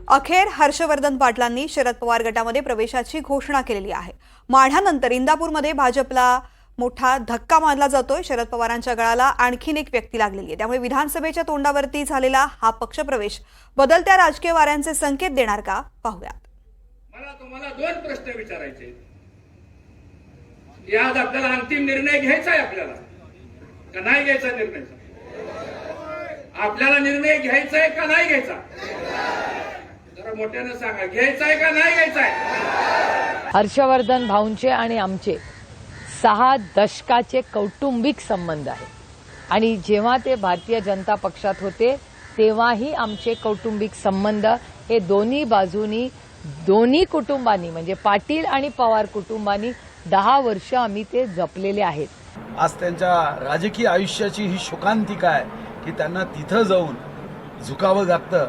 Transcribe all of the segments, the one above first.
अखेर हर्षवर्धन पाटलांनी शरद पवार गटामध्ये प्रवेशाची घोषणा केलेली आहे। माढ्यानंतर इंदापूरमध्ये भाजपला मोठा धक्का मानला जातोय। शरद पवारांच्या गळाला आणखीन एक व्यक्ती लागलेली आहे। त्यामुळे विधानसभेच्या तोंडावरती झालेला हा पक्षप्रवेश बदलत्या राजकीय वाऱ्यांचे संकेत देणार का पाहूयात। मला तुम्हाला दोन प्रश्न विचारायचे आहेत। यात आपल्याला अंतिम निर्णय घ्यायचा आहे आपल्याला का नाही घ्यायचा निर्णय? आपल्याला निर्णय घ्यायचा आहे का नाही घ्यायचा? जरा मोठ्याने सांगा, घ्यायचा आहे का नाही घ्यायचा आहे? हर्षवर्धन भाऊंचे आणि आमचे 6 दशकाचे कौटुंबिक संबंध आहेत आणि जेव्हा ते भारतीय जनता पक्षात होते तेव्हाही आमचे कौटुंबिक संबंध हे दोन्ही बाजूनी दोन्ही कुटुंबांनी म्हणजे पाटील आणि पवार कुटुंबांनी 10 वर्ष आम्ही ते जपलेले आहेत। आज त्यांच्या राजकीय आयुष्याची ही शोकांतिका आहे की त्यांना तिथं जाऊन झुकावं लागतं।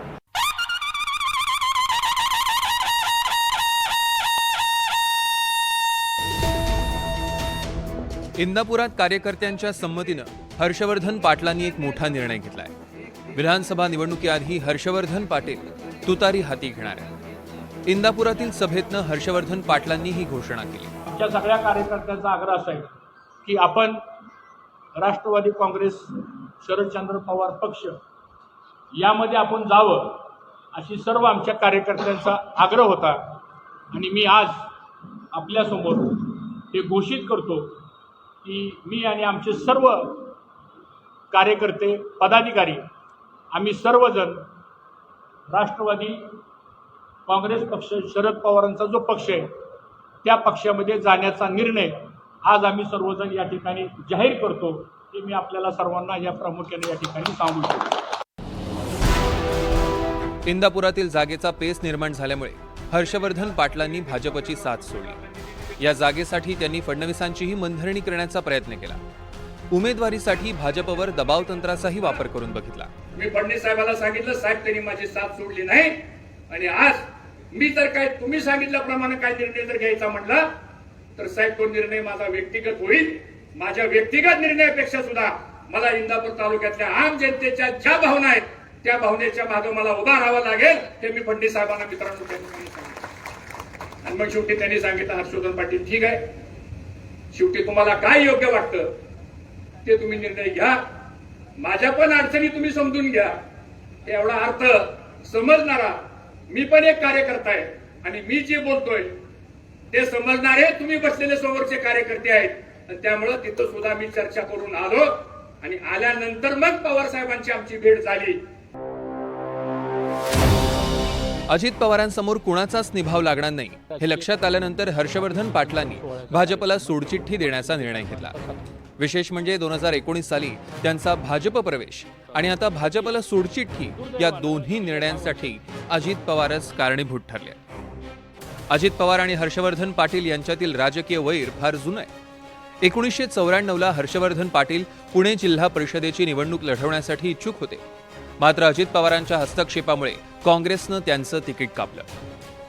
इंदापुरात कार्यकर्त्यांच्या संमतीनं हर्षवर्धन पाटलांनी एक मोठा निर्णय घेतलाय। विधानसभा निवडणुकीआधी हर्षवर्धन पाटील तुतारी हाती घेणार आहे। इंदापुरातील सभेतनं हर्षवर्धन पाटलांनी ही घोषणा केली। आमच्या सगळ्या कार्यकर्त्यांचा आग्रह असा आहे की आपण राष्ट्रवादी काँग्रेस शरदचंद्र पवार पक्ष यामध्ये आपण जावं अशी सर्व आमच्या कार्यकर्त्यांचा आग्रह होता आणि मी आज आपल्यासमोर हे घोषित करतो की मी आणि आमचे सर्व कार्यकर्ते पदाधिकारी आम्ही सर्वजण राष्ट्रवादी काँग्रेस पक्ष शरद पवारांचा जो पक्ष आहे त्या पक्षामध्ये जाण्याचा निर्णय आज आम्ही सर्वजण या ठिकाणी जाहीर करतो। हे मी आपल्याला सर्वांना या प्रामुख्याने या ठिकाणी सांगू इच्छितो। इंदापुरातील जागेचा पेच निर्माण झाल्यामुळे हर्षवर्धन पाटलांनी भाजपची साथ सोडली। या जागेसाठी त्यांनी फडणवीसांचीही मनधरणी करण्याचा प्रयत्न केला। उमेदवारीसाठी भाजपवर दबाव तंत्राचाही वापर करून बघितला। मी फडणवीस साहेबांना सांगितलं, साहेब त्यांनी माझी साथ सोडली नाही आणि आज मी तर काय तुम्ही सांगितल्याप्रमाणे काय निर्णय जर घ्यायचा म्हटला तर साहेब तो निर्णय माझा व्यक्तिगत होईल। माझ्या व्यक्तिगत निर्णयापेक्षा सुद्धा मला इंदापूर तालुक्यातल्या आम जनतेच्या ज्या भावना आहेत त्या भावनेच्या मागे मला उभा राहावं लागेल हे मी फडणवीस साहेबांना मित्रांनो सांगितलं। आणि मग शेवटी त्यांनी सांगितलं, हर्षवर्धन पाटील ठीक आहे, शेवटी तुम्हाला काय योग्य वाटतं ते तुम्ही निर्णय घ्या, माझ्या पण अडचणी तुम्ही समजून घ्या। एवढा अर्थ समजणारा मी पण एक कार्यकर्ता आहे आणि मी जे बोलतोय ते समजणारे तुम्ही बसलेले समोरचे कार्यकर्ते आहेत आणि त्यामुळे तिथं सुद्धा मी चर्चा करून आलो आणि आल्यानंतर मग पवार साहेबांची आमची भेट झाली। अजित पवारांसमोर कुणाचाच निभाव लागणार नाही हे लक्षात आल्यानंतर हर्षवर्धन पाटलांनी भाजपला सोडचिठ्ठी देण्याचा निर्णय घेतला। विशेष म्हणजे 2019 साली त्यांचा भाजप प्रवेश आणि आता भाजपला सोडचिठ्ठी या दोन्ही निर्णयांसाठी अजित पवारच कारणीभूत ठरले। अजित पवार आणि हर्षवर्धन पाटील यांच्यातील राजकीय वैर फार जुनं आहे। 1994ला हर्षवर्धन पाटील पुणे जिल्हा परिषदेची निवडणूक लढवण्यासाठी इच्छुक होते, मात्र अजित पवारांच्या हस्तक्षेपामुळे काँग्रेसनं त्यांचं तिकीट कापलं।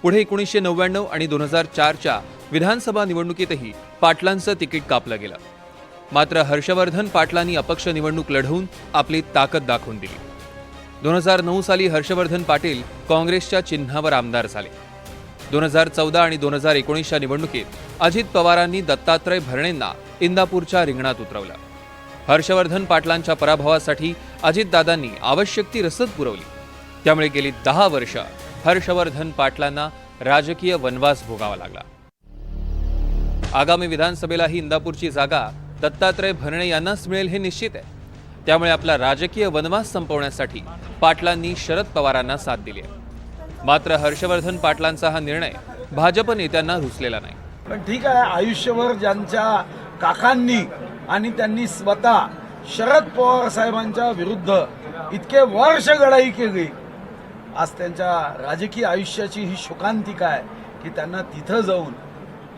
पुढे 1999 आणि 2004च्या विधानसभा निवडणुकीतही पाटलांचं तिकीट कापलं गेलं, मात्र हर्षवर्धन पाटलांनी अपक्ष निवडणूक लढवून आपली ताकद दाखवून दिली। 2009 साली हर्षवर्धन पाटील काँग्रेसच्या चिन्हावर आमदार झाले। 2014 आणि 2019च्या निवडणुकीत अजित पवारांनी दत्तात्रय भरणेंना इंदापूरच्या रिंगणात उतरवलं। हर्षवर्धन पाटलांच्या पराभवासाठी अजितदादांनी आवश्यक ती रसद पुरवली। त्यामुळे गेली 10 वर्ष हर्षवर्धन पाटलांना राजकीय वनवास भोगावा लागला। आगामी विधानसभेलाही इंदापूरची जागा दत्तात्रय भरणे यांनाच मिळेल हे निश्चित आहे। त्यामुळे आपला राजकीय वनवास संपवण्यासाठी पाटलांनी शरद पवारांना साथ दिली आहे। मात्र हर्षवर्धन पाटलांचा हा निर्णय भाजप नेत्यांना रुचलेला नाही। पण ठीक आहे, आयुष्यभर ज्यांच्या काकांनी आणि त्यांनी स्वतः शरद पवार साहेबांच्या विरुद्ध इतके वर्ष लढाई केली, आज त्यांच्या राजकीय आयुष्याची ही शोकांतिका आहे की त्यांना तिथं जाऊन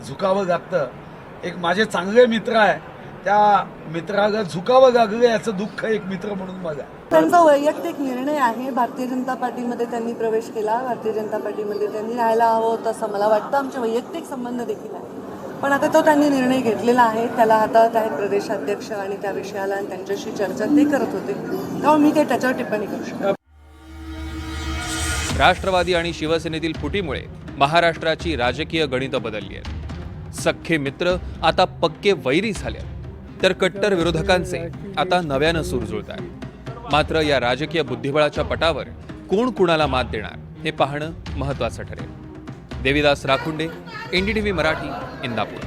झुकावं लागतं। एक माझे चांगले मित्र आहे, त्या मित्राला झुकावं लागलं याचं दुःख एक मित्र म्हणून बघा। त्यांचा वैयक्तिक निर्णय आहे। भारतीय जनता पार्टीमध्ये त्यांनी प्रवेश केला, भारतीय जनता पार्टीमध्ये त्यांनी राहायला हवं होतं असं मला वाटतं। आमचे वैयक्तिक संबंध देखील आहे, पण आता तो त्यांनी निर्णय घेतलेला आहे, त्याला हाताळत आहेत प्रदेशाध्यक्ष आणि त्या विषयाला आणि त्यांच्याशी चर्चा ते करत होते, तेव्हा मी काही त्याच्यावर टिप्पणी करू शकतो। राष्ट्रवादी आणि शिवसेनेतील फुटीमुळे महाराष्ट्राची राजकीय गणितं बदलली आहेत. सख्खे मित्र आता पक्के वैरी झाले, तर कट्टर विरोधकांचे आता नव्यानं सूर जुळत आहेत. मात्र या राजकीय बुद्धिबळाच्या पटावर कोण कुणाला मात देणार हे पाहणं महत्त्वाचं ठरेल. देविदास राखुंडे, NDTV मराठी, इंदापूर.